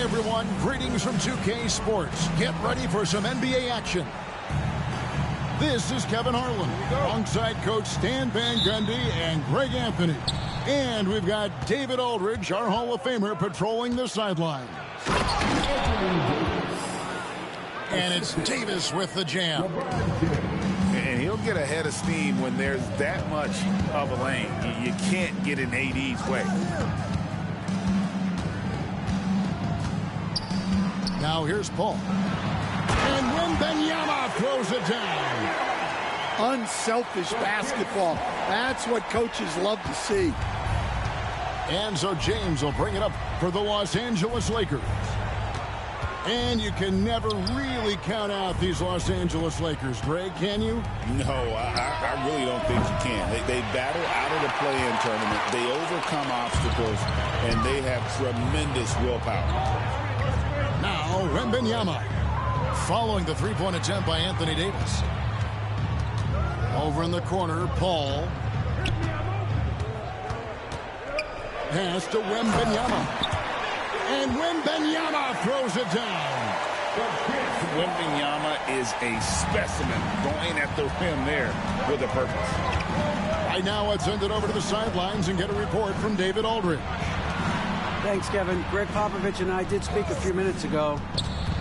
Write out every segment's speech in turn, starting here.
everyone, greetings from 2K Sports. Get ready for some NBA action. This is Kevin Harlan, alongside Coach Stan Van Gundy and Greg Anthony. And we've got David Aldridge, our Hall of Famer, patrolling the sidelines. And it's Davis with the jam. And he'll get ahead of steam when there's that much of a lane. You can't get in AD's way. Now here's Paul. And Wembanyama throws it down. Unselfish basketball. That's what coaches love to see. And so James will bring it up for the Los Angeles Lakers. And you can never really count out these Los Angeles Lakers, Greg, can you? No, I really don't think you can. They battle out of the play-in tournament. They overcome obstacles, and they have tremendous willpower. Now, Wembanyama, following the three-point attempt by Anthony Davis. Over in the corner, Paul. Pass to Wembanyama. And Wembanyama throws it down. Wembanyama is a specimen going at the rim there with a purpose. Right now, let's send it over to the sidelines and get a report from David Aldridge. Thanks, Kevin. Greg Popovich and I did speak a few minutes ago.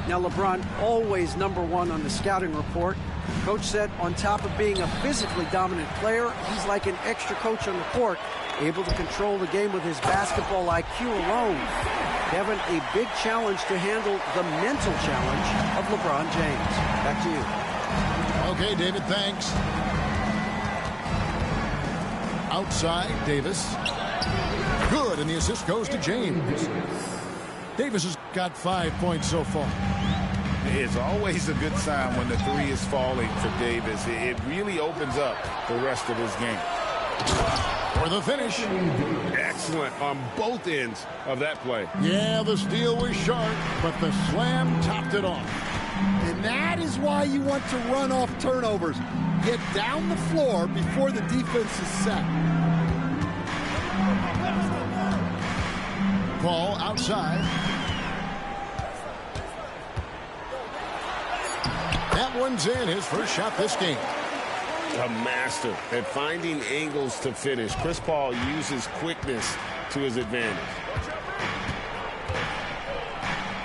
Now, LeBron, always #1 on the scouting report. Coach said on top of being a physically dominant player, he's like an extra coach on the court, able to control the game with his basketball IQ alone. Kevin, a big challenge to handle the mental challenge of LeBron James. Back to you. Okay, David, thanks. Outside, Davis. Good, and the assist goes to James. Davis has got 5 points so far. It's always a good sign when the three is falling for Davis. It really opens up the rest of his game. For the finish. Excellent on both ends of that play. Yeah, the steal was sharp, but the slam topped it off. And that is why you want to run off turnovers. Get down the floor before the defense is set. Paul outside. That one's in, his first shot this game. A master at finding angles to finish. Chris Paul uses quickness to his advantage.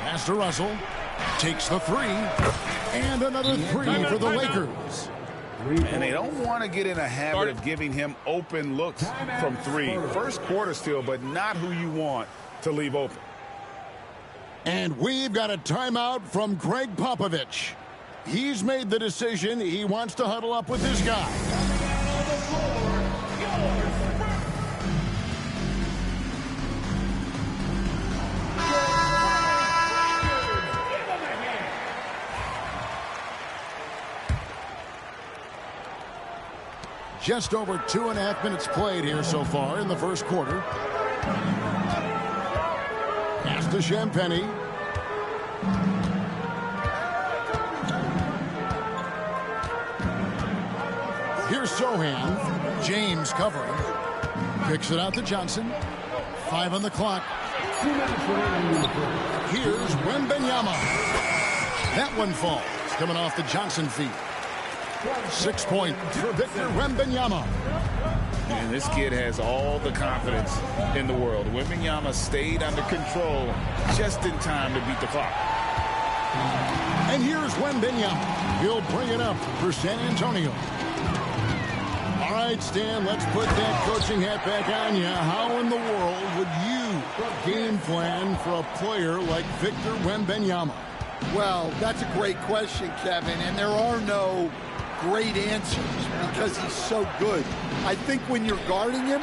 Pass to Russell. Takes the three. And another three for the Lakers. And they don't want to get in a habit of giving him open looks from three. First quarter still, but not who you want to leave open. And we've got a timeout from Greg Popovich. He's made the decision. He wants to huddle up with his guy. Just over 2.5 minutes played here so far in the first quarter. Pass to Champagny. Here's Sohan. James covering. Kicks it out to Johnson. 5 on the clock. Here's Wembanyama. That one falls. Coming off the Johnson feet. 6 points for Victor Wembanyama. And this kid has all the confidence in the world. Wembanyama stayed under control just in time to beat the clock. And here's Wembanyama. He'll bring it up for San Antonio. All right, Stan, let's put that coaching hat back on you. How in the world would you game plan for a player like Victor Wembanyama? Well, that's a great question, Kevin, and there are no great answers because he's so good. I think when you're guarding him,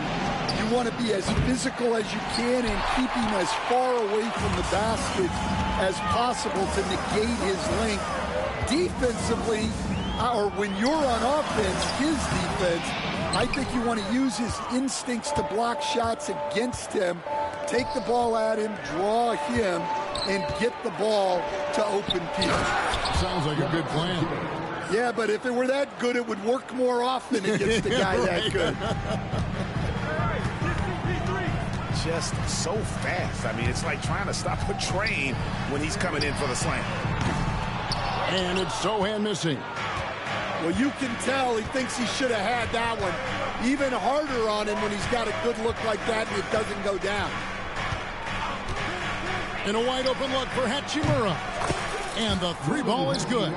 you want to be as physical as you can and keep him as far away from the basket as possible to negate his length. Defensively, or when you're on offense, his defense, I think you want to use his instincts to block shots against him, take the ball at him, draw him, and get the ball to open people. Sounds like a good plan. Yeah, but if it were that good, it would work more often against the guy that good. just so fast. I mean, it's like trying to stop a train when he's coming in for the slam. And it's Sohan missing. Well, you can tell he thinks he should have had that one. Even harder on him when he's got a good look like that and it doesn't go down. And a wide open look for Hachimura. And the three ball is good.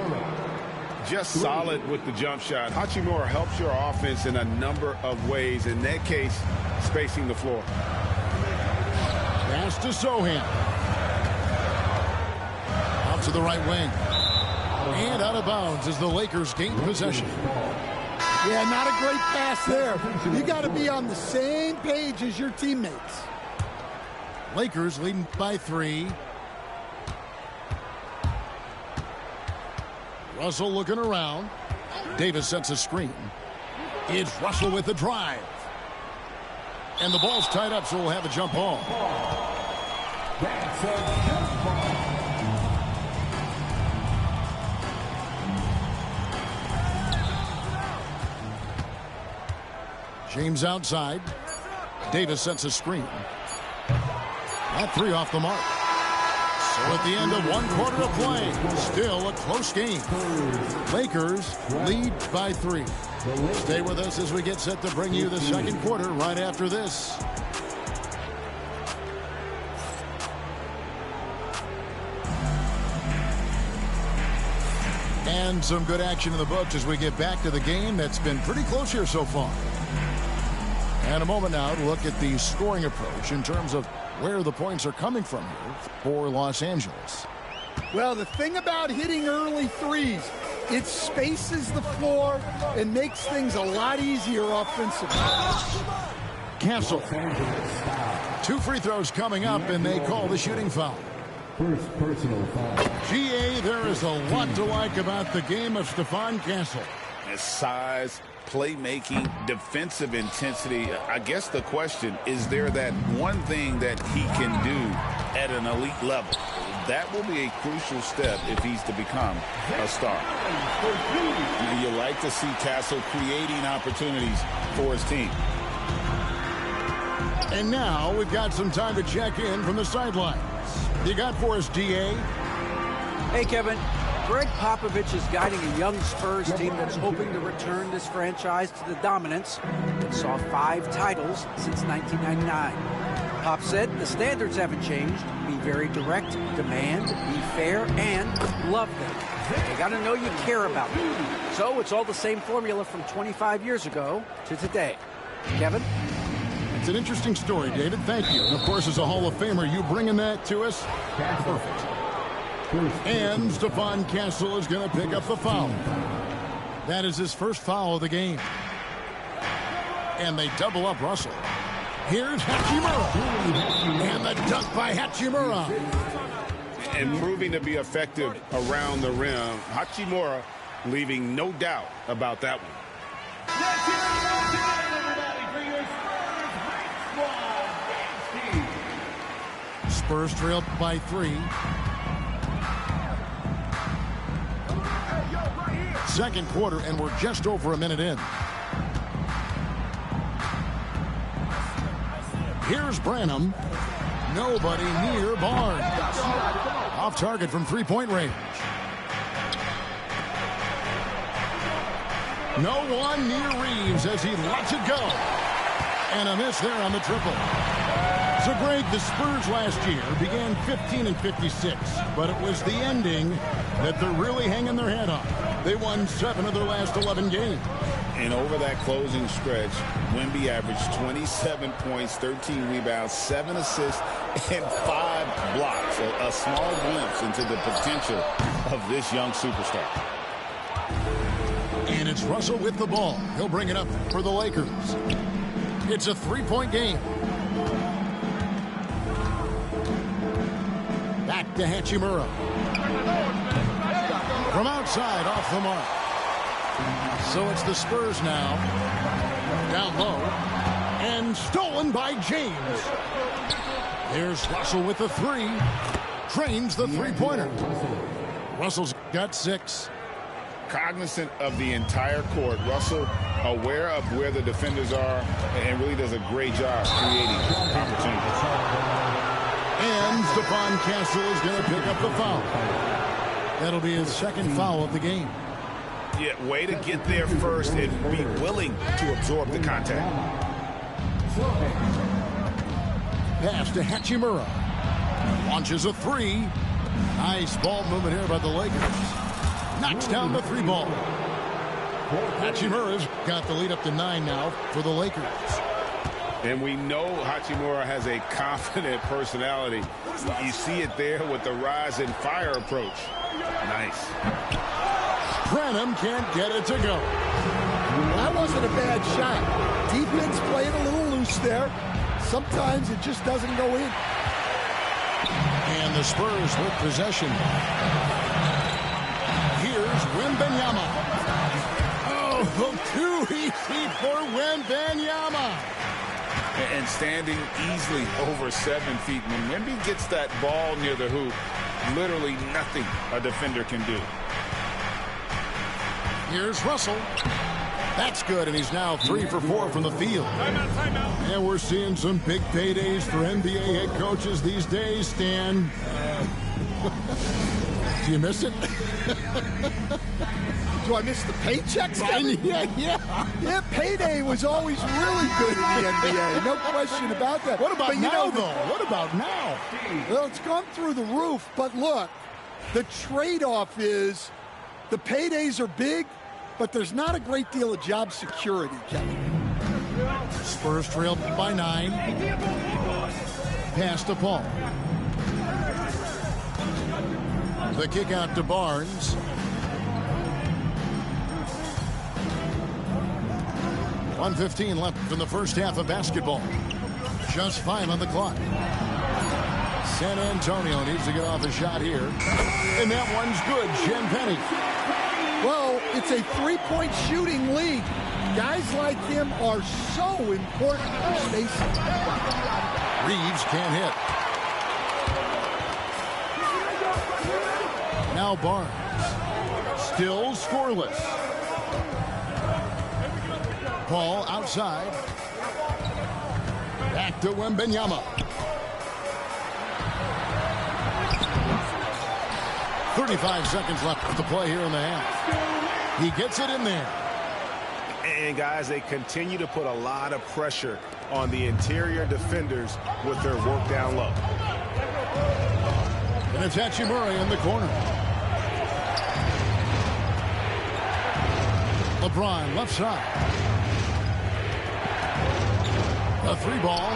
Just solid with the jump shot. Hachimura helps your offense in a number of ways. In that case, spacing the floor. Pass to Sohan. Out to the right wing. And out of bounds as the Lakers gain possession. Yeah, not a great pass there. You got to be on the same page as your teammates. Lakers leading by 3. Russell looking around. Davis sets a screen. It's Russell with the drive. And the ball's tied up, so we'll have a jump ball. That's a jump ball. James outside. Davis sets a screen. That 3 off the mark. So at the end of 1 quarter of play, still a close game. Lakers lead by 3. Stay with us as we get set to bring you the second quarter right after this. And some good action in the books as we get back to the game that's been pretty close here so far. And a moment now to look at the scoring approach in terms of where the points are coming from here for Los Angeles. Well, the thing about hitting early threes, it spaces the floor and makes things a lot easier offensively. Castle. 2 free throws coming up, and they call the shooting foul. First personal foul. GA, there is a lot to like about the game of Stephon Castle. His size, playmaking, defensive intensity. I guess the question, is there that one thing that he can do at an elite level? That will be a crucial step if he's to become a star. You like to see Castle creating opportunities for his team. And now we've got some time to check in from the sidelines. You got for us, GA? Hey, Kevin. Greg Popovich is guiding a young Spurs team that's hoping to return this franchise to the dominance that saw 5 titles since 1999. Pop said the standards haven't changed. Be very direct, demand, be fair, and love them. They got to know you care about them. So it's all the same formula from 25 years ago to today. Kevin? It's an interesting story, David. Thank you. And, of course, as a Hall of Famer, you bringing that to us? Perfect. And Stephon Castle is going to pick up the foul. That is his first foul of the game. And they double up Russell. Here's Hachimura. And the dunk by Hachimura. And proving to be effective around the rim. Hachimura leaving no doubt about that one. Spurs trail by 3. Second quarter, and we're just over a minute in. Here's Branham. Nobody near Barnes. Off target from 3-point range. No one near Reeves as he lets it go. And a miss there on the triple. So, Greg, the Spurs last year began 15-56, but it was the ending that they're really hanging their head on. They won 7 of their last 11 games. And over that closing stretch, Wemby averaged 27 points, 13 rebounds, 7 assists, and 5 blocks. A small glimpse into the potential of this young superstar. And it's Russell with the ball. He'll bring it up for the Lakers. It's a 3-point game. Back to Hachimura. From outside, off the mark. So it's the Spurs now. Down low. And stolen by James. There's Russell with the 3. Trains the 3-pointer. Russell's got 6. Cognizant of the entire court, Russell aware of where the defenders are and really does a great job creating opportunities. And Stephon Castle is going to pick up the foul. That'll be his second foul of the game. Yeah, way to get there first and be willing to absorb the contact. Pass to Hachimura. Launches a three. Nice ball movement here by the Lakers. Knocks down the three ball. Hachimura's got the lead up to 9 now for the Lakers. And we know Hachimura has a confident personality. You see it there with the rise and fire approach. Nice. Branham can't get it to go. That wasn't a bad shot. Defense playing a little loose there. Sometimes it just doesn't go in. And the Spurs with possession. Here's Wembanyama. Oh, too easy for Wembanyama. And standing easily over 7 feet. When Wemby gets that ball near the hoop, literally nothing a defender can do. Here's Russell. That's good, and he's now 3 for 4 from the field. Timeout. And we're seeing some big paydays for NBA head coaches these days, Stan. Do you miss it? Do I miss the paychecks, Kevin? Yeah. Payday was always really good in the NBA. No question about that. What about but now, though? What about now? Well, it's gone through the roof. But look, the trade-off is the paydays are big, but there's not a great deal of job security, Kevin. Spurs trail by 9. Pass to Paul. The kick out to Barnes. .115 left in the first half of basketball. Just 5 on the clock. San Antonio needs to get off a shot here. And that one's good. Champagny. Well, it's a three-point shooting league. Guys like him are so important for spacing. Reeves can't hit. Now Barnes. Still scoreless. Paul outside. Back to Wembanyama. 35 seconds left to play here in the half. He gets it in there. And, guys, they continue to put a lot of pressure on the interior defenders with their work down low. And it's Hachimura in the corner. LeBron left side. A 3-ball.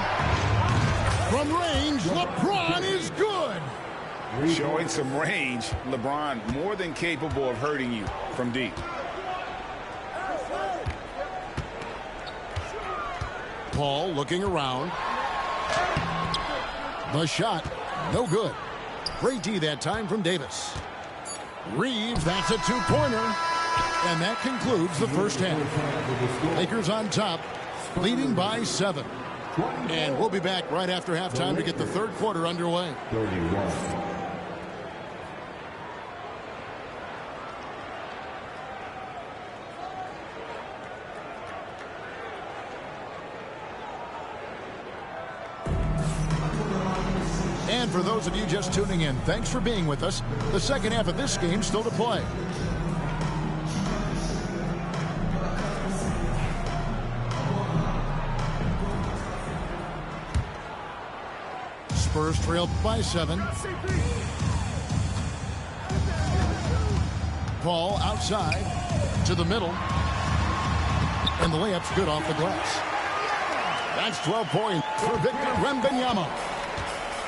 From range, LeBron is good. Showing some range, LeBron more than capable of hurting you from deep. Paul looking around. The shot, no good. Great D that time from Davis. Reeves, that's a 2-pointer. And that concludes the first half. Lakers on top, leading by 7. And we'll be back right after halftime to get the third quarter underway. 31. And for those of you just tuning in, thanks for being with us. The second half of this game still to play. Spurs trail by 7. Paul outside to the middle. And the layup's good off the glass. That's 12 points for Victor Wembanyama.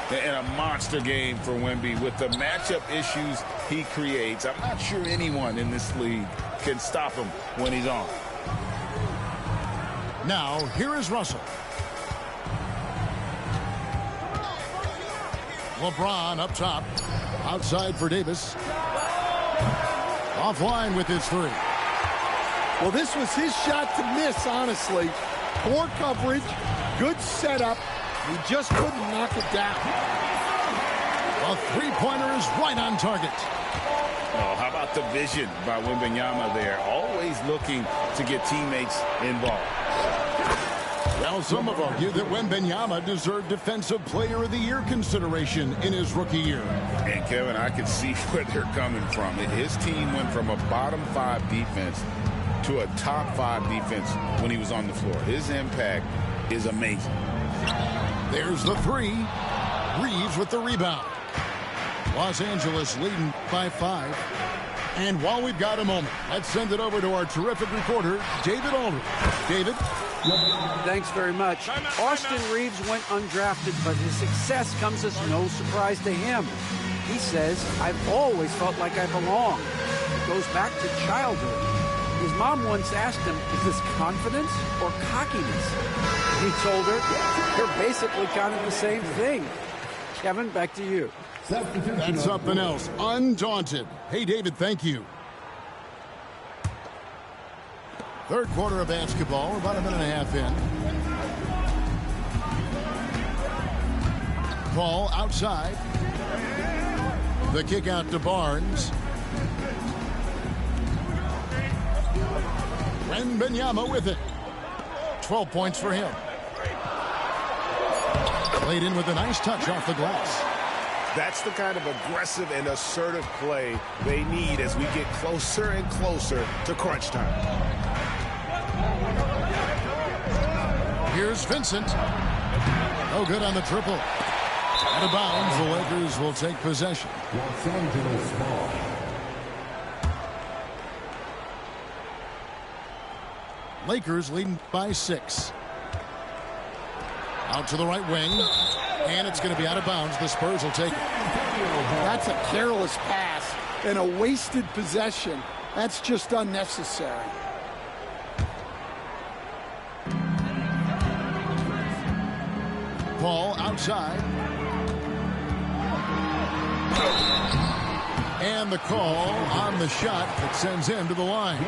And a monster game for Wemby with the matchup issues he creates. I'm not sure anyone in this league can stop him when he's on. Now, here is Russell. LeBron up top. Outside for Davis. Offline with his 3. Well, this was his shot to miss, honestly. Poor coverage, good setup. He just couldn't knock it down. A 3-pointer is right on target. Oh, how about the vision by Wembanyama there? Always looking to get teammates involved. Well, some have argued that Wembanyama deserved Defensive Player of the Year consideration in his rookie year. And, Kevin, I can see where they're coming from. His team went from a bottom 5 defense to a top 5 defense when he was on the floor. His impact is amazing. There's the 3. Reeves with the rebound. Los Angeles leading by 5. And while we've got a moment, let's send it over to our terrific reporter, David Aldridge. David? Thanks very much. Austin Reeves went undrafted, but his success comes as no surprise to him. He says, "I've always felt like I belong." It goes back to childhood. His mom once asked him, "Is this confidence or cockiness?" He told her, "They're basically kind of the same thing." Kevin, back to you. That's something else. Undaunted. Hey, David, thank you. Third quarter of basketball, about a minute and a half in. Ball outside. The kick out to Barnes. Wembanyama with it. 12 points for him. Played in with a nice touch off the glass. That's the kind of aggressive and assertive play they need as we get closer and closer to crunch time. Here's Vincent. No good on the triple. Out of bounds, the Lakers will take possession. Los Angeles ball. Lakers leading by 6. Out to the right wing. And it's going to be out of bounds. The Spurs will take it. That's a careless pass and a wasted possession. That's just unnecessary. Ball outside. And the call on the shot that sends him to the line.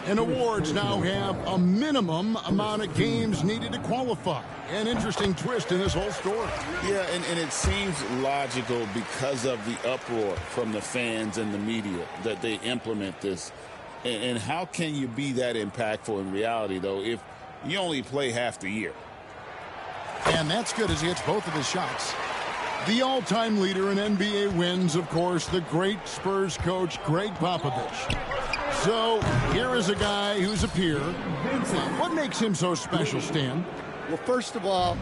And awards now have a minimum amount of games needed to qualify. An interesting twist in this whole story. Yeah, and it seems logical because of the uproar from the fans and the media that they implement this. And how can you be that impactful in reality, though, if you only play half the year? And that's good as he hits both of his shots. The all-time leader in NBA wins, of course, the great Spurs coach, Greg Popovich. So here is a guy who's a peer. What makes him so special, Stan? Well, first of all,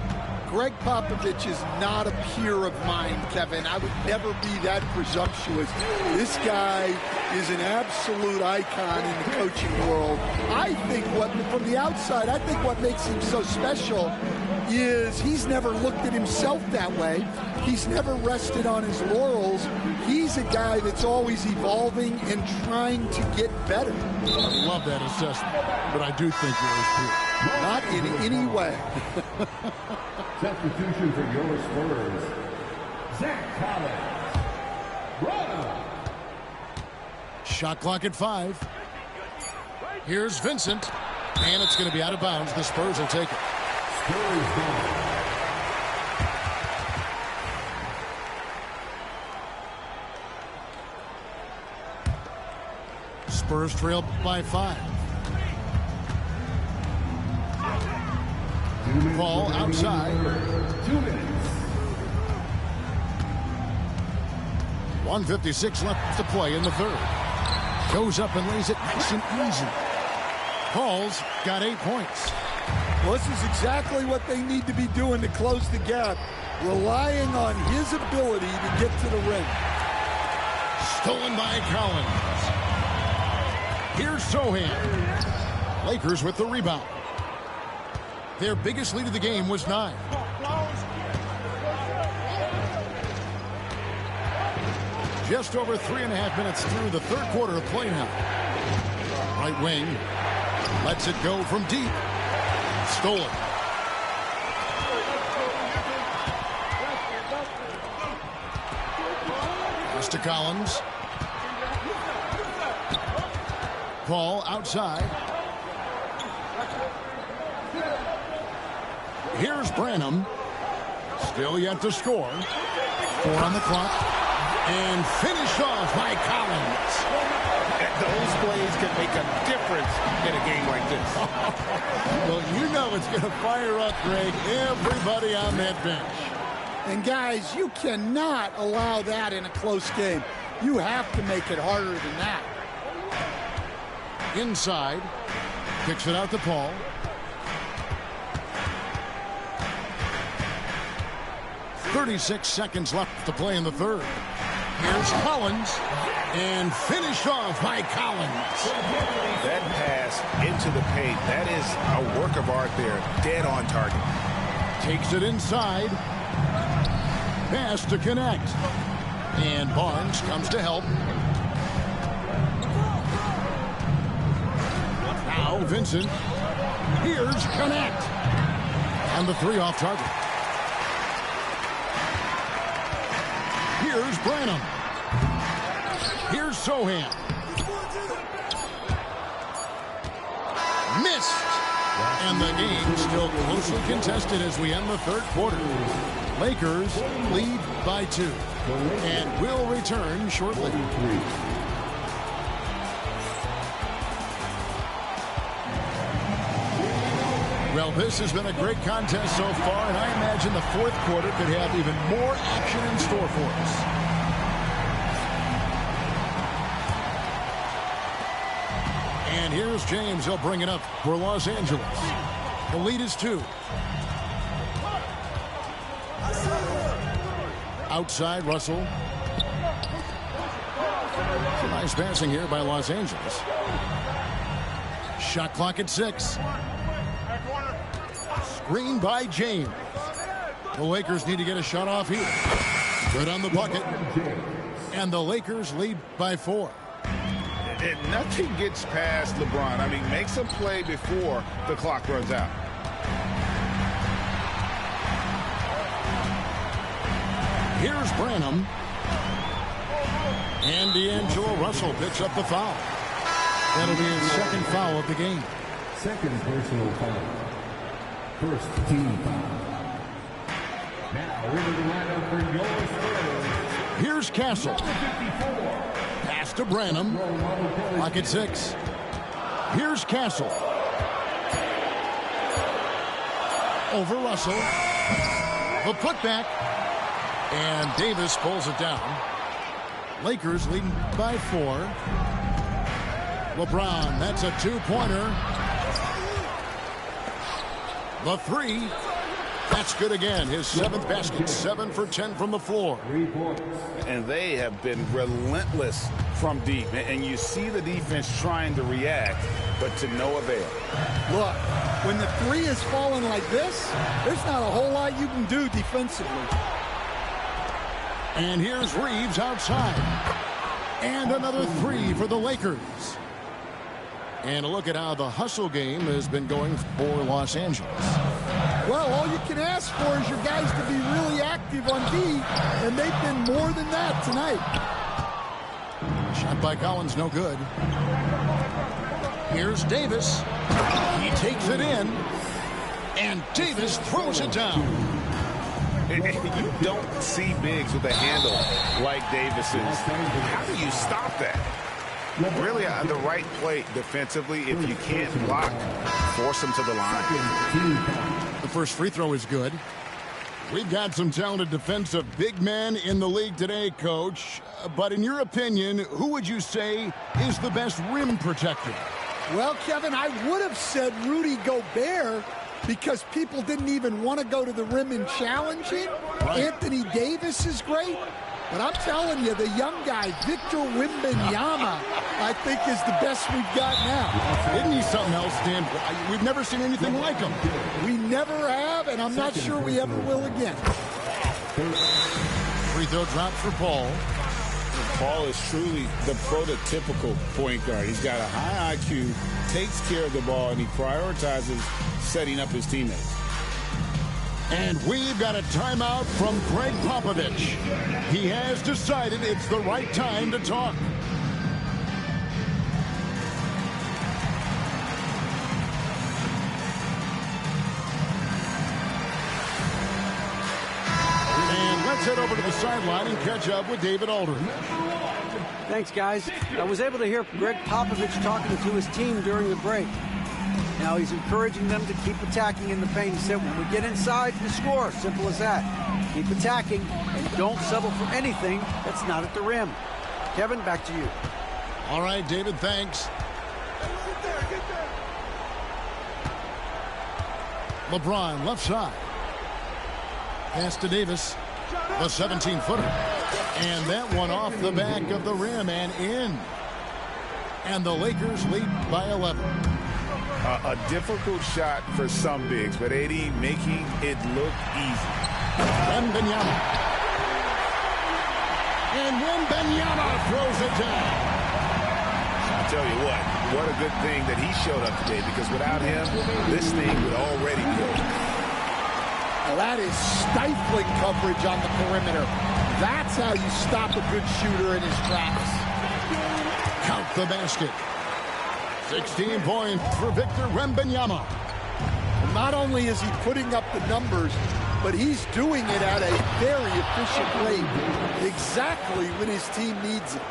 Greg Popovich is not a peer of mine, Kevin. I would never be that presumptuous. This guy is an absolute icon in the coaching world. I think from the outside, I think what makes him so special is he's never looked at himself that way. He's never rested on his laurels. He's a guy that's always evolving and trying to get better. I love that assessment, but I do think you're his peer. Not in any way. Substitution for your Spurs. Zach Collins. Shot clock at 5. Here's Vincent. And it's going to be out of bounds. The Spurs will take it. Spurs down. Spurs trail by 5. Ball outside. 2 minutes. 1:56 left to play in the third. Goes up and lays it nice and easy. Paul's got 8 points. Well, this is exactly what they need to be doing to close the gap, relying on his ability to get to the ring. Stolen by Collins. Here's Sohan. Lakers with the rebound. Their biggest lead of the game was 9. Just over 3.5 minutes through the third quarter of play now. Right wing. Lets it go from deep. Stolen. Pass to Collins. Ball outside. Here's Branham. Still yet to score. 4 on the clock. And finished off by Collins. Those plays can make a difference in a game like this. Well, you know it's going to fire up, Greg, everybody on that bench. And, guys, you cannot allow that in a close game. You have to make it harder than that. Inside. Kicks it out to Paul. .36 seconds left to play in the third. Here's Collins. And finished off by Collins. That pass into the paint, that is a work of art there. Dead on target. Takes it inside. Pass to connect. And Barnes comes to help. Now Vincent. Here's connect. And the three off target. Here's Branham. Here's Sohan. Missed. And the game still closely contested as we end the third quarter. Lakers lead by 2. And will return shortly. Well, this has been a great contest so far, and I imagine the fourth quarter could have even more action in store for us. And here's James. He'll bring it up for Los Angeles. The lead is 2. Outside, Russell. Some nice passing here by Los Angeles. Shot clock at 6. Screen by James. The Lakers need to get a shot off here. Good on the bucket. And the Lakers lead by 4. And nothing gets past LeBron. I mean, makes a play before the clock runs out. Here's Branham. And D'Angelo Russell picks up the foul. That'll be his second foul of the game. Second personal foul. First team foul. Now into the lineup for your Spurs. Here's Castle. Pass to Branham. Clock at 6. Here's Castle. Over Russell. The putback. And Davis pulls it down. Lakers leading by 4. LeBron, that's a 2-pointer. The 3. That's good again. His 7th basket. 7 for 10 from the floor. And they have been relentless from deep. And you see the defense trying to react, but to no avail. Look, when the 3 is falling like this, there's not a whole lot you can do defensively. And here's Reeves outside. And another 3 for the Lakers. And a look at how the hustle game has been going for Los Angeles. Well, all you can ask for is your guys to be really active on D, and they've been more than that tonight. Shot by Collins, no good. Here's Davis. He takes it in. And Davis throws it down. You don't see bigs with a handle like Davis's. How do you stop that? Really, the right play defensively. If you can't block, force him to the line. The first free throw is good. We've got some talented defensive big men in the league today, Coach. But in your opinion, who would you say is the best rim protector? Well, Kevin, I would have said Rudy Gobert because people didn't even want to go to the rim and challenge him. Right. Anthony Davis is great. But I'm telling you, the young guy, Victor Wembanyama, I think is the best we've got now. Isn't he something else, Dan? We've never seen anything like him. We never have, and I'm not sure we ever will again. Free throw drops for Paul. Paul is truly the prototypical point guard. He's got a high IQ, takes care of the ball, and he prioritizes setting up his teammates. And we've got a timeout from Greg Popovich. He has decided it's the right time to talk. And let's Let's head over to the sideline and catch up with David Aldridge. Thanks, guys. I was able to hear Greg Popovich talking to his team during the break. Now he's encouraging them to keep attacking in the paint. He said, when we get inside, we score. Simple as that. Keep attacking and don't settle for anything that's not at the rim. Kevin, back to you. All right, David, thanks. LeBron, left side. Pass to Davis. The 17-footer. And that one off the back of the rim and in. And the Lakers lead by 11. A difficult shot for some bigs, but AD making it look easy. Wembanyama. And Wembanyama throws it down. I tell you what a good thing that he showed up today, because without him, this thing would already be over. Now that is stifling coverage on the perimeter. That's how you stop a good shooter in his tracks. Count the basket. 16 points for Victor Wembanyama. Not only is he putting up the numbers, but he's doing it at a very efficient rate, exactly when his team needs it.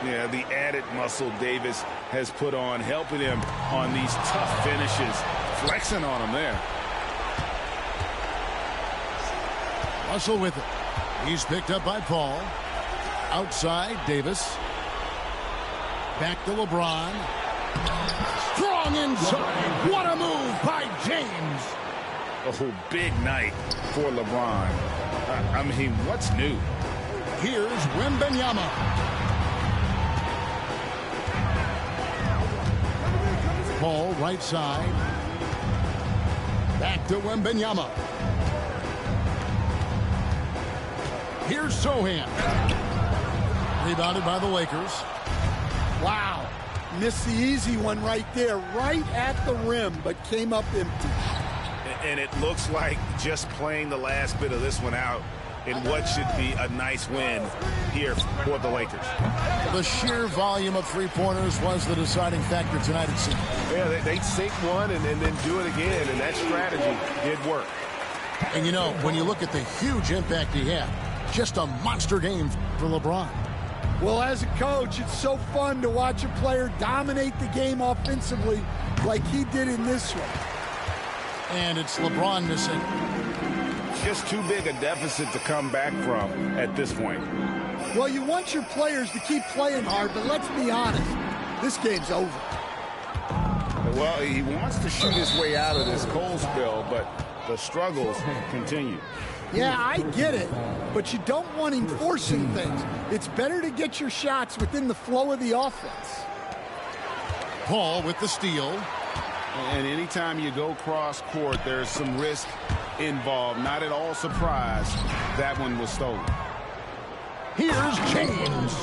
Yeah, the added muscle Davis has put on, helping him on these tough finishes, flexing on him there. Russell with it. He's picked up by Paul. Outside, Davis. Back to LeBron. Strong inside. What a move by James. Oh, big night for LeBron. I mean, what's new? Here's Wembanyama. Paul, right side. Back to Wembanyama. Here's Sohan. Rebounded by the Lakers. Wow. Missed the easy one right there, right at the rim, but came up empty. And it looks like just playing the last bit of this one out in what should be a nice win here for the Lakers. The sheer volume of three-pointers was the deciding factor tonight, it seemed. Yeah, they sink one and then do it again, and that strategy did work. And, you know, when you look at the huge impact he had, just a monster game for LeBron. Well, as a coach, it's so fun to watch a player dominate the game offensively like he did in this one. And it's LeBron missing. Just too big a deficit to come back from at this point. Well, you want your players to keep playing hard, but let's be honest, this game's over. Well, he wants to shoot his way out of this cold spell, but the struggles continue. Yeah, I get it, but you don't want him forcing things. It's better to get your shots within the flow of the offense. Paul with the steal. And anytime you go cross court, there's some risk involved. Not at all surprised that one was stolen. Here's James.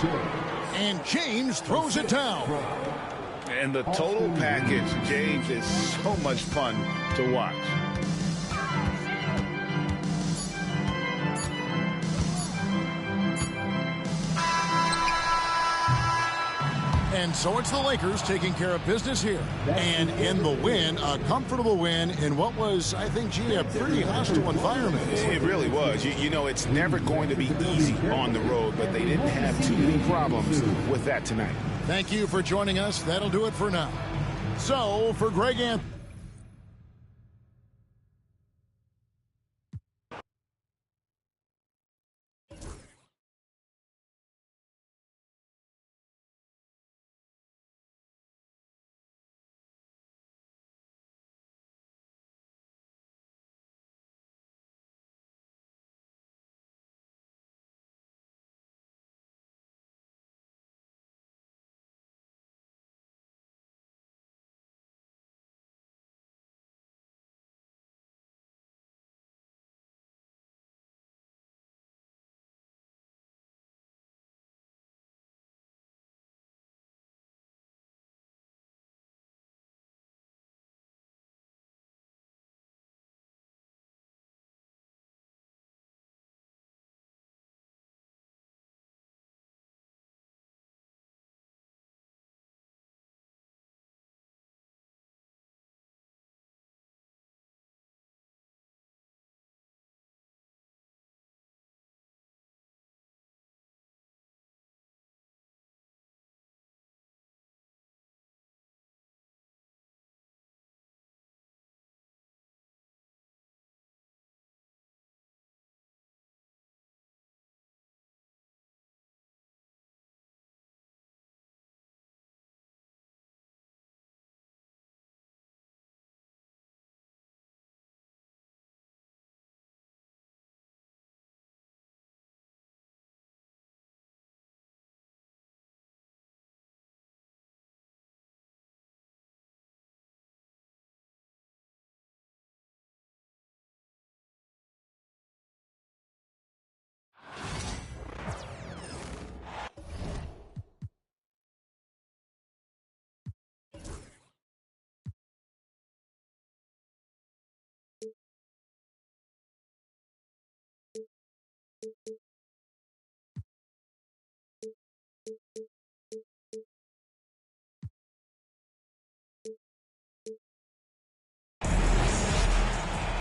And James throws it down. And the total package, James, is so much fun to watch. And so it's the Lakers taking care of business here. And in the win, a comfortable win in what was, I think, gee, a pretty hostile environment. It really was. You know, it's never going to be easy on the road, but they didn't have too many problems with that tonight. Thank you for joining us. That'll do it for now. So, for Greg Anthony.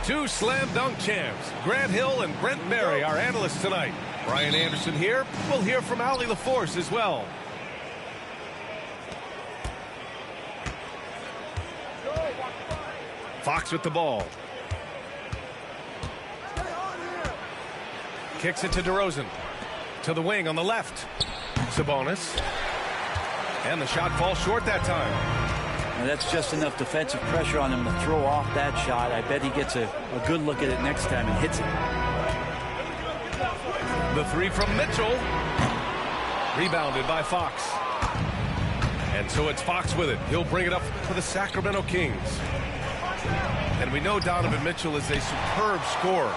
Two slam dunk champs, Grant Hill and Brent Barry, our analysts tonight. Brian Anderson here. We'll hear from Allie LaForce as well. Fox with the ball. Kicks it to DeRozan. To the wing on the left. Sabonis. And the shot falls short that time. And that's just enough defensive pressure on him to throw off that shot. I bet he gets a good look at it next time and hits it. The three from Mitchell. Rebounded by Fox. And so it's Fox with it. He'll bring it up for the Sacramento Kings. And we know Donovan Mitchell is a superb scorer.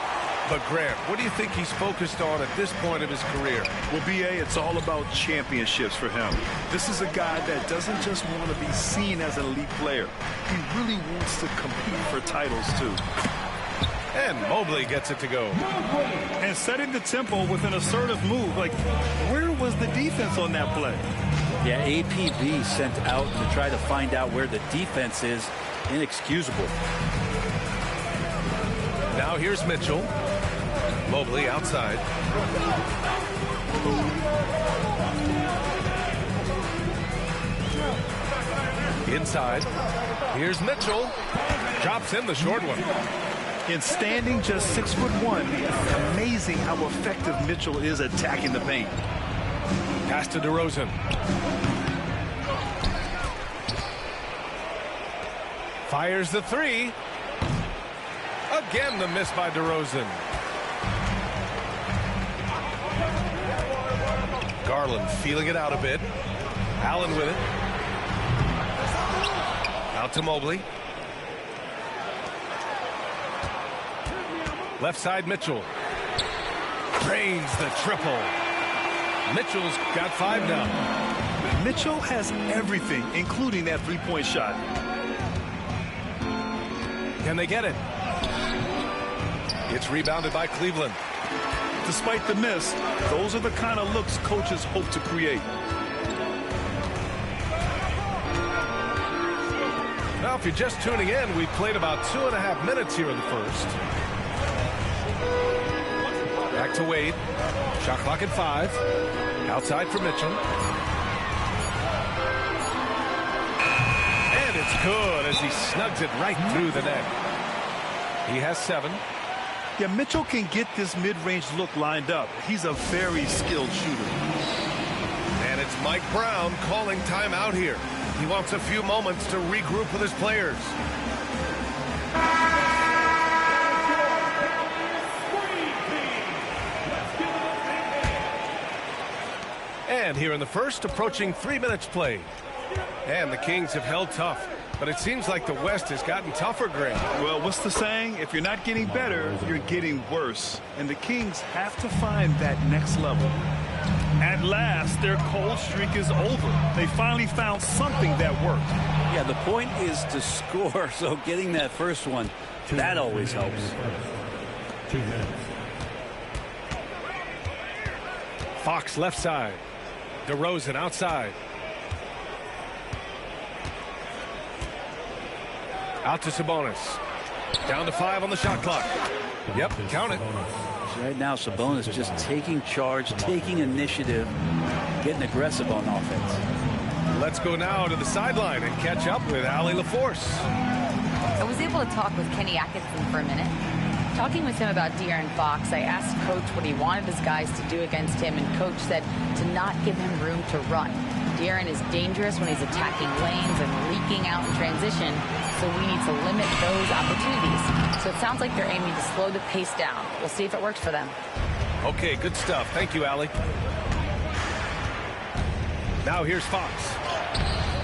But Grant, what do you think he's focused on at this point of his career? Well, B.A., it's all about championships for him. This is a guy that doesn't just want to be seen as an elite player. He really wants to compete for titles, too. And Mobley gets it to go. And setting the tempo with an assertive move. Like, where was the defense on that play? Yeah, APB sent out to try to find out where the defense is. Inexcusable. Now here's Mitchell. Mobley outside. Inside. Here's Mitchell. Drops in the short one. In standing just 6'1", it's amazing how effective Mitchell is attacking the paint. Pass to DeRozan. Fires the three. Again, the miss by DeRozan. Garland feeling it out a bit. Allen with it. Out to Mobley. Left side, Mitchell. Drains the triple. Mitchell's got 5 now. Mitchell has everything, including that three-point shot. Can they get it? It's rebounded by Cleveland. Despite the miss, those are the kind of looks coaches hope to create. Now, if you're just tuning in, we've played about 2.5 minutes here in the first. Back to Wade. Shot clock at 5. Outside for Mitchell. And it's good as he snugs it right through the net. He has 7. Yeah, Mitchell can get this mid-range look lined up. He's a very skilled shooter. And it's Mike Brown calling timeout here. He wants a few moments to regroup with his players. And here in the first, approaching 3 minutes played. And the Kings have held tough. But it seems like the West has gotten tougher, Grant. Well, what's the saying? If you're not getting better, you're getting worse. And the Kings have to find that next level. At last, their cold streak is over. They finally found something that worked. Yeah, the point is to score, so getting that first one, that always helps. 2 minutes. Fox left side. DeRozan outside. Out to Sabonis. Down to 5 on the shot clock. Yep, count it. Right now, Sabonis just taking charge, taking initiative, getting aggressive on offense. Let's go now to the sideline and catch up with Allie LaForce. I was able to talk with Kenny Atkinson for a minute. Talking with him about De'Aaron Fox, I asked Coach what he wanted his guys to do against him, and Coach said to not give him room to run. De'Aaron is dangerous when he's attacking lanes and leaking out in transition, so we need to limit those opportunities. So it sounds like they're aiming to slow the pace down. We'll see if it works for them. Okay, good stuff. Thank you, Allie. Now here's Fox.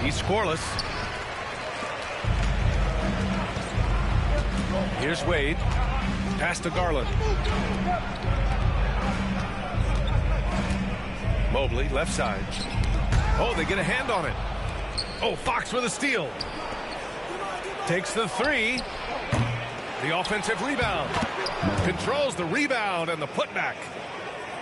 He's scoreless. Here's Wade. Pass to Garland. Mobley, left side. Oh, they get a hand on it. Oh, Fox with a steal. Takes the 3. The offensive rebound. Controls the rebound and the putback.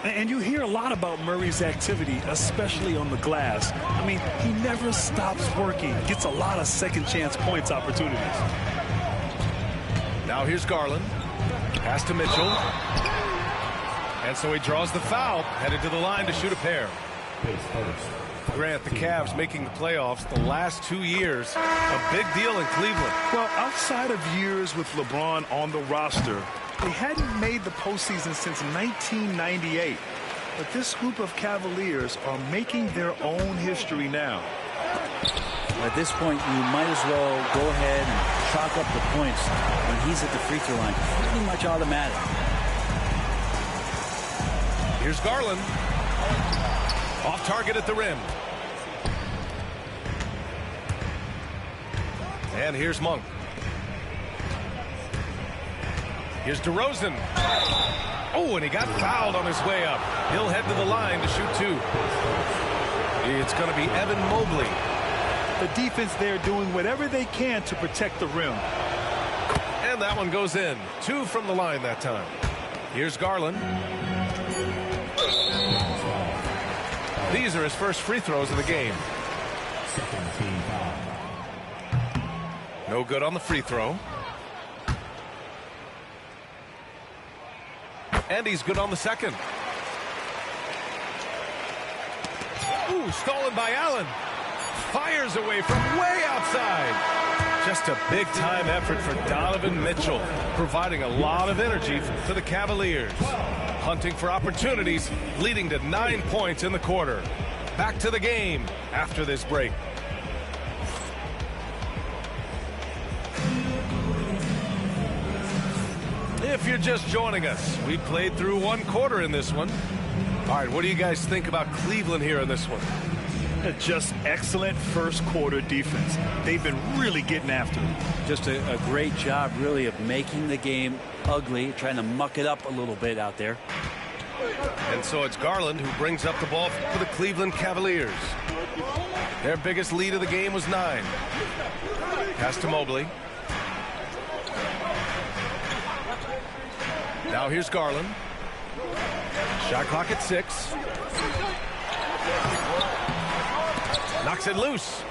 And you hear a lot about Murray's activity, especially on the glass. I mean, he never stops working. Gets a lot of second chance points opportunities. Now here's Garland. Pass to Mitchell. And so he draws the foul, headed to the line to shoot a pair. Grant, the Cavs making the playoffs the last 2 years. A big deal in Cleveland. Well, outside of years with LeBron on the roster, they hadn't made the postseason since 1998. But this group of Cavaliers are making their own history now. At this point, you might as well go ahead and chalk up the points when he's at the free throw line. Pretty much automatic. Here's Garland. Off target at the rim. And here's Monk. Here's DeRozan. Oh, and he got fouled on his way up. He'll head to the line to shoot 2. It's going to be Evan Mobley. The defense there doing whatever they can to protect the rim. And that one goes in. 2 from the line that time. Here's Garland. These are his first free throws of the game. No good on the free throw. And he's good on the second. Ooh, stolen by Allen. Fires away from way outside. Just a big-time effort for Donovan Mitchell, providing a lot of energy for the Cavaliers. Hunting for opportunities, leading to 9 points in the quarter. Back to the game after this break. If you're just joining us, we played through 1 quarter in this one. All right, what do you guys think about Cleveland here in this one? Just excellent first quarter defense. They've been really getting after it. Just a great job, really, of making the game ugly, trying to muck it up a little bit out there. And so it's Garland who brings up the ball for the Cleveland Cavaliers. Their biggest lead of the game was 9. Pass to Mobley. Now here's Garland. Shot clock at 6. Knocks it loose.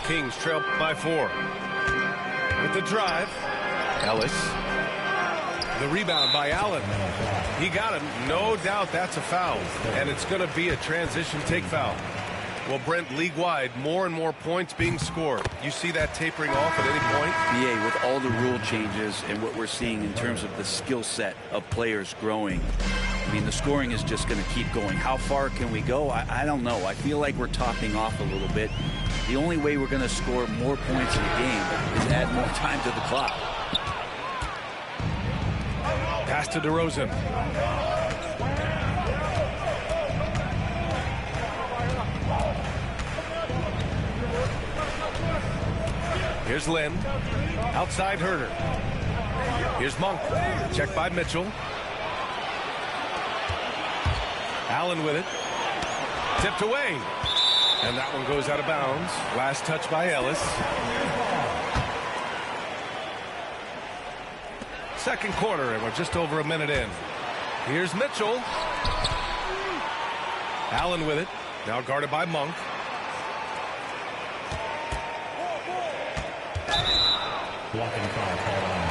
Kings trail by 4. With the drive. Ellis. The rebound by Allen. He got him. No doubt that's a foul. And it's going to be a transition take foul. Well, Brent, league-wide, more and more points being scored. You see that tapering off at any point? Yeah, with all the rule changes and what we're seeing in terms of the skill set of players growing, I mean, the scoring is just going to keep going. How far can we go? I don't know. I feel like we're topping off a little bit. The only way we're going to score more points in the game is add more time to the clock. Pass to DeRozan. Here's Lynn. Outside Herter. Here's Monk. Checked by Mitchell. Allen with it. Tipped away. And that one goes out of bounds. Last touch by Ellis. Second quarter, and we're just over a minute in. Here's Mitchell. Allen with it. Now guarded by Monk. Blocking foul call on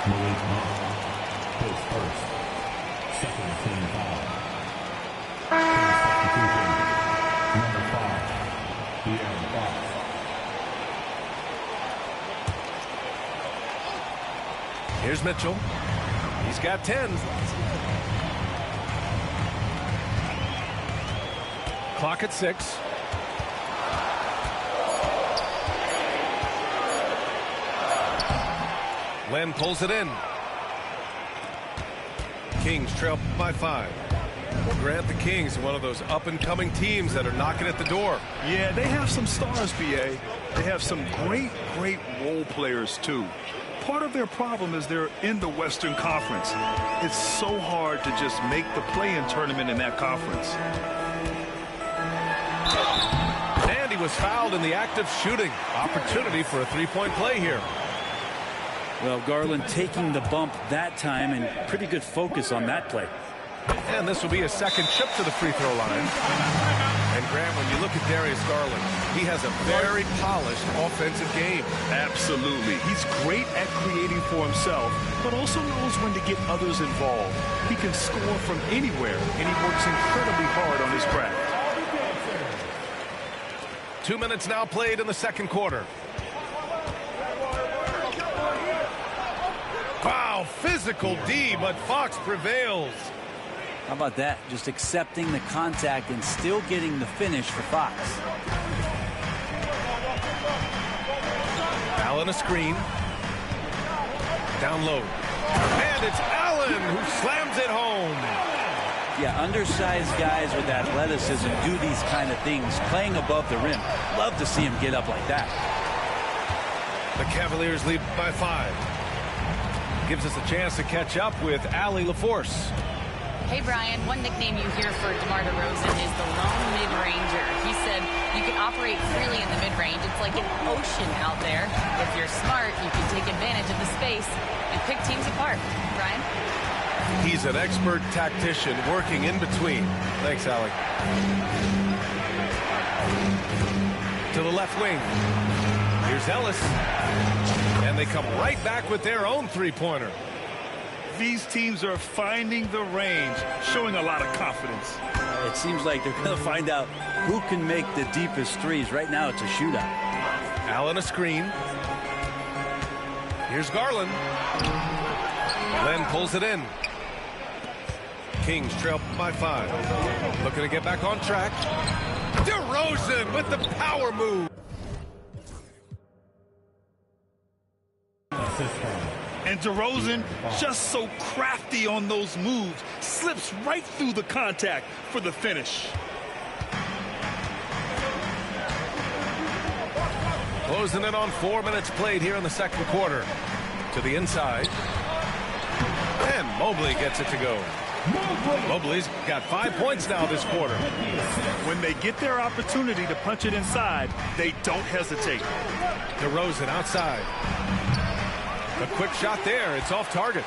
Malik Monk. His first. Second team foul. Substitution. Number 5. De'Aaron Fox. Here's Mitchell. He's got 10. Clock at 6. Len pulls it in. Kings trail by 5. Well, Grant, the Kings are one of those up-and-coming teams that are knocking at the door. Yeah, they have some stars, BA. They have some great role players, too. Part of their problem is they're in the Western Conference. It's so hard to just make the play-in tournament in that conference. And he was fouled in the act of shooting. Opportunity for a three-point play here. Well, Garland taking the bump that time, and pretty good focus on that play. And this will be a second trip to the free throw line. And Grant, when you look at Darius Garland, he has a very polished offensive game. Absolutely. He's great at creating for himself, but also knows when to get others involved. He can score from anywhere, and he works incredibly hard on his craft. 2 minutes now played in the second quarter. Wow, physical D, but Fox prevails. How about that? Just accepting the contact and still getting the finish for Fox. Allen a screen. Down low. And it's Allen who slams it home. Yeah, undersized guys with athleticism do these kind of things, playing above the rim. Love to see him get up like that. The Cavaliers lead by 5. Gives us a chance to catch up with Allie LaForce. Hey, Brian, one nickname you hear for DeMar DeRozan is the lone mid-ranger. He said you can operate freely in the mid-range. It's like an ocean out there. If you're smart, you can take advantage of the space and pick teams apart. Brian? He's an expert tactician working in between. Thanks, Allie. To the left wing. Here's Ellis. And they come right back with their own three-pointer. These teams are finding the range, showing a lot of confidence. It seems like they're going to find out who can make the deepest threes. Right now, it's a shootout. Allen a screen. Here's Garland. Glenn pulls it in. Kings trail by 5. Looking to get back on track. DeRozan with the power move. And DeRozan, just so crafty on those moves, slips right through the contact for the finish. Closing in on 4 minutes played here in the second quarter. To the inside. And Mobley gets it to go. Mobley's got 5 points now this quarter. When they get their opportunity to punch it inside, they don't hesitate. DeRozan outside. A quick shot there. It's off target.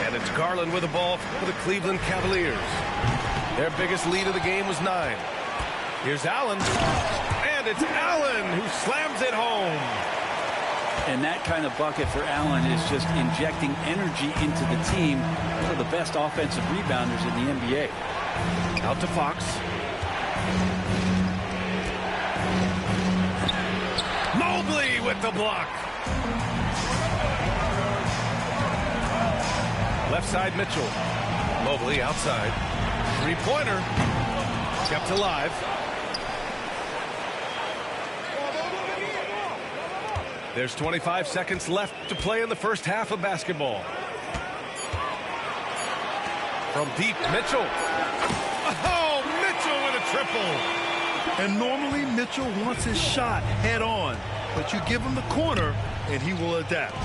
And it's Garland with the ball for the Cleveland Cavaliers. Their biggest lead of the game was 9. Here's Allen. And it's Allen who slams it home. And that kind of bucket for Allen is just injecting energy into the team. One of the best offensive rebounders in the NBA. Out to Fox. Mobley with the block. Left side, Mitchell. Mobley outside. Three-pointer. Kept alive. There's 25 seconds left to play in the first half of basketball. From deep, Mitchell. Oh, Mitchell with a triple. And normally Mitchell wants his shot head on, but you give him the corner and he will adapt.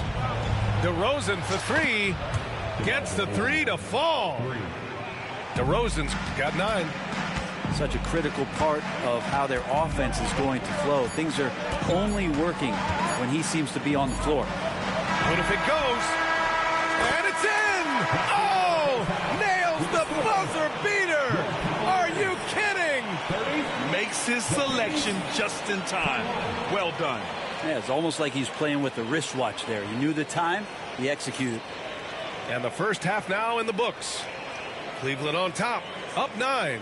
DeRozan for 3. Gets the 3 to fall. DeRozan's got 9. Such a critical part of how their offense is going to flow. Things are only working when he seems to be on the floor. What if it goes? And it's in! Oh! Nails the buzzer beater! Are you kidding? Makes his selection just in time. Well done. Yeah, it's almost like he's playing with the wristwatch there. He knew the time, he executed. And the first half now in the books. Cleveland on top, up 9.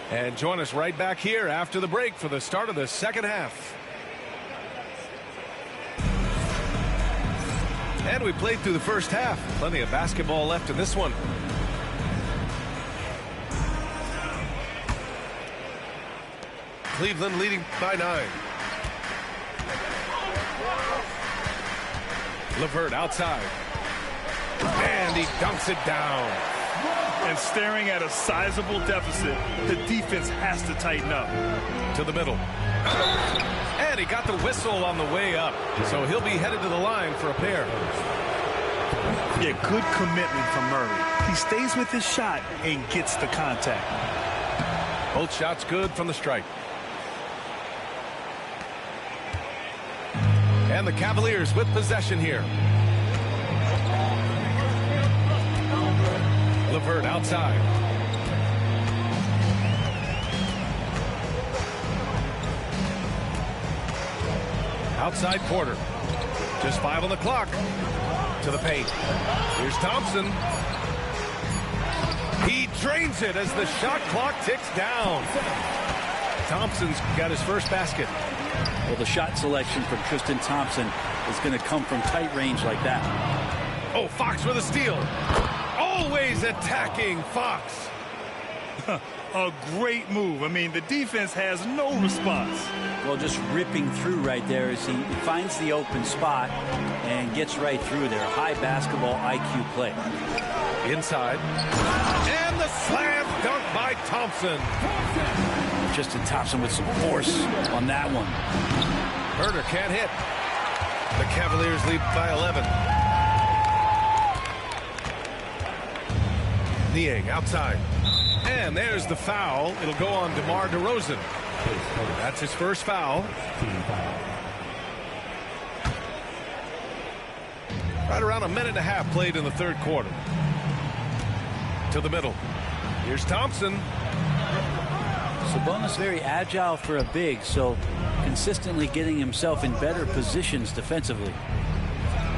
And join us right back here after the break for the start of the second half. And we played through the first half. Plenty of basketball left in this one. Cleveland leading by 9. LeVert outside. And he dunks it down. And staring at a sizable deficit, the defense has to tighten up. To the middle. And he got the whistle on the way up. So he'll be headed to the line for a pair. Yeah, good commitment from Murray. He stays with his shot and gets the contact. Both shots good from the stripe. And the Cavaliers with possession here. LeVert outside. Outside quarter. Just 5 on the clock. To the paint. Here's Thompson. He drains it as the shot clock ticks down. Thompson's got his first basket. Well, the shot selection from Tristan Thompson is going to come from tight range like that. Oh, Fox with a steal. Always attacking Fox. A great move. I mean, the defense has no response. Well, just ripping through right there as he finds the open spot and gets right through there. High basketball IQ play. Inside. And the slam dunk by Thompson. Tristan Thompson with some force on that one. Herder can't hit. The Cavaliers lead by 11. Niang outside. And there's the foul. It'll go on DeMar DeRozan. That's his first foul. Right around a minute and a half played in the third quarter. To the middle. Here's Thompson. Sabonis very agile for a big, so consistently getting himself in better positions defensively.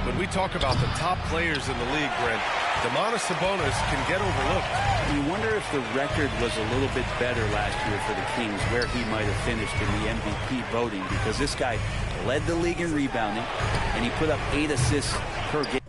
When we talk about the top players in the league, Brent, Domantas Sabonis can get overlooked. You wonder if the record was a little bit better last year for the Kings, where he might have finished in the MVP voting, because this guy led the league in rebounding, and he put up 8 assists per game.